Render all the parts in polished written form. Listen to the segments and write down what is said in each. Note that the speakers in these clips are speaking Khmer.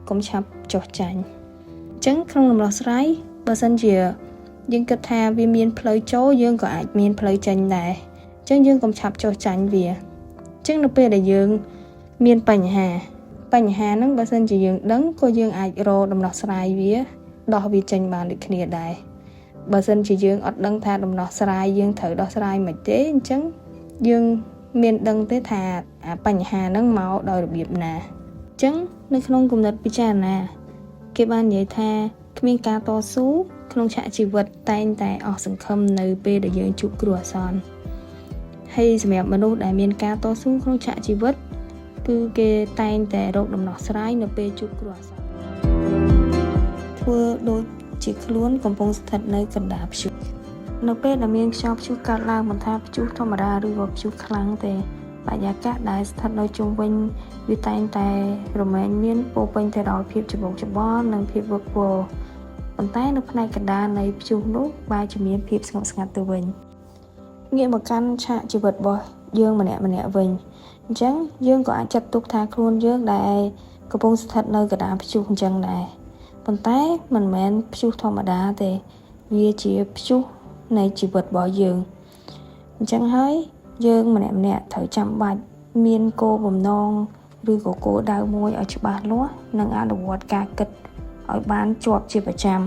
កុំឆាប់ចុះចាញ់អញ្ចឹងក្នុងដំណោះស្រាយបើសិនជាយើងគិតថាវាមានផ្លូវចូលយើងក៏អាចមានផ្លូវចេញដែរអញ្ចឹងយើងកុំឆាប់ចុះចាញ់វាអញ្ចឹងនៅពេលដែលយើងមានបញ្ហាហ្នឹងបើសិនជាយើងដឹងក៏យើងអាចរកដំណោះស្រាយវាដោះវាចេញបានដូចគ្នាដែរបើសិនជាយើងអត់ដឹងថាដំណោះស្រាយយើងត្រូវដោះស្រាយមិនទេអញ្ចឹងយើងមានដឹងទេថាបញ្ហាហ្នឹងមកដោយរបៀបណាអញ្ចឹងនៅក្នុងគំនិតពិចារណាគេបាននិយាយថាគ្មានការតស៊ូក្នុងឆាកជីវិតតែងតែអស់សង្ឃឹមនៅពេលដែលយើងជួបគ្រោះអាសន្នហើយសម្រាប់មនុស្សដែលមានការតស៊ូក្នុងឆាកជីវិតគឺគេតែងតែរកដំណោះស្រាយនៅពេលជួបគ្រោះអាសន្នធ្វើដូចជាខ្លួនកំពុងស្ថិតនៅកណ្ដាលព្យុះនៅពេលដែលមានខ្យល់ព្យុះកើតឡើងមិនថាព្យុះធម្មតាឬក៏ព្យុះខ្លាំងទេបរិយាកាសដែលស្ថិតនៅជុំវិញវាតែងតែរមែងមានពោពេញទៅដោយភាពច្របូកច្របល់និងភាពវឹកវរប៉ុន្តែនៅផ្នែកកណ្ដាលនៃព្យុះនោះបែរជាមានភាពស្ងប់ស្ងាត់ទៅវិញងាកមកកាន់ឆាកជីវិតរបស់យើងម្នាក់វិញអញ្ចឹងយើងក៏អាចចាត់ទុកថាខ្លួនយើងដែលកំពុងស្ថិតនៅកណ្ដាលព្យុះអញ្ចឹងដែរប៉ុន្តែមិនមែនព្យុះធម្មតាទេវាជាព្យុះនៃជីវិតរបស់យើងអញ្ចឹងហើយយើងម្នាក់ត្រូវចាំបាច់មានគោលបំណងឬក៏គោលដៅមួយឲ្យច្បាស់លាស់និងអនុវត្តការគិតឲ្យបានជាប់ជាប្រចាំ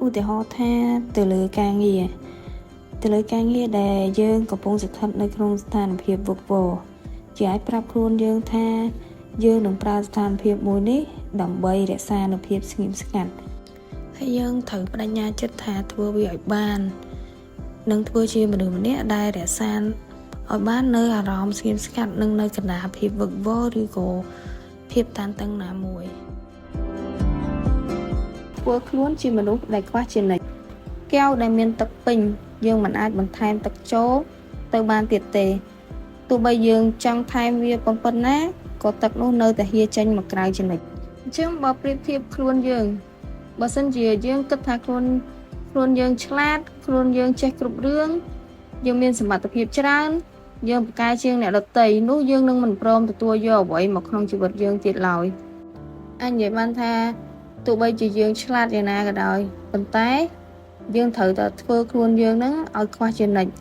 ឧទាហរណ៍ថាទៅលើការងារដែលយើងកំពុងស្ថិតនៅក្នុងស្ថានភាពវឹកវរជាអាចប្រាប់ខ្លួនយើងថាយើងនឹងប្រើស្ថានភាពមួយនេះដើម្បីរក្សានូវភាពស្ងៀមស្ងាត់ហើយយើងត្រូវបដិញ្ញាចិត្តថាធ្វើវាឲ្យបាននិងធ្វើជាមនុស្សម្នាក់ដែលរក្សាឲ្យបាននៅអារម្មណ៍ស្ងៀមស្ងាត់និងនៅកណ្ដាលភាពវឹកវរឬក៏ភាពតានតឹងណាមួយធ្វើខ្លួនជាមនុស្សដែលខ្វះជានិច្ចកែវដែលមានទឹកពេញយើងមិនអាចបន្ថែមទឹកចូលទៅបានទៀតទេទោះបីយើងចង់ថែមវាប៉ុណ្ណាក៏ទឹកនោះនៅតែហៀចេញមកក្រៅជានិច្ចអញ្ចឹងបើប្រៀបធៀបខ្លួនយើងបើសិនជាយើងគិតថាខ្លួនយើងឆ្លាតខ្លួនយើងចេះគ្រប់រឿងយើងមានសមត្ថភាពច្រើនយើងប្រកែជាងអ្នកដទៃនោះយើងនឹងមិនព្រមទទួលយកអ្វីមកក្នុងជីវិតយើងទៀតឡើយអញនិយាយបានថាទោះបីជាយើងឆ្លាតយ៉ាងណាក៏ដោយប៉ុន្តែយើងត្រូវតែធ្វើខ្លួនយើងនឹងឲ្យខ្វះជានិច្ច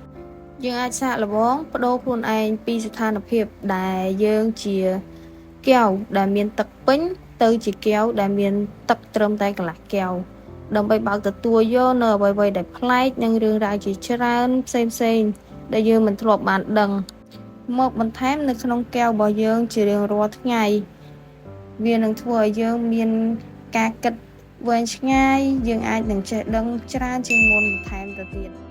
យើងអាចសាកល្បងបដូរខ្លួនឯងពីស្ថានភាពដែលយើងជាកែវដែលមានទឹកពេញទៅជាកែវដែលមានទឹកត្រឹមតែកន្លះកែវដើម្បីបើកទទួលយកនៅអ្វីៗដែលប្លែកនិងរឿងរ៉ាវជាច្រើនផ្សេងដែលយើងមិនធ្លាប់បានដឹងមកបន្ថែមនៅក្នុងកែវរបស់យើងជារៀងរាល់ថ្ងៃវានឹងធ្វើឲ្យយើងមានការគិតវែងឆ្ងាយយើងអាចនឹងចេះដឹងច្រើនជាងមុនបន្ថែមទៅទៀត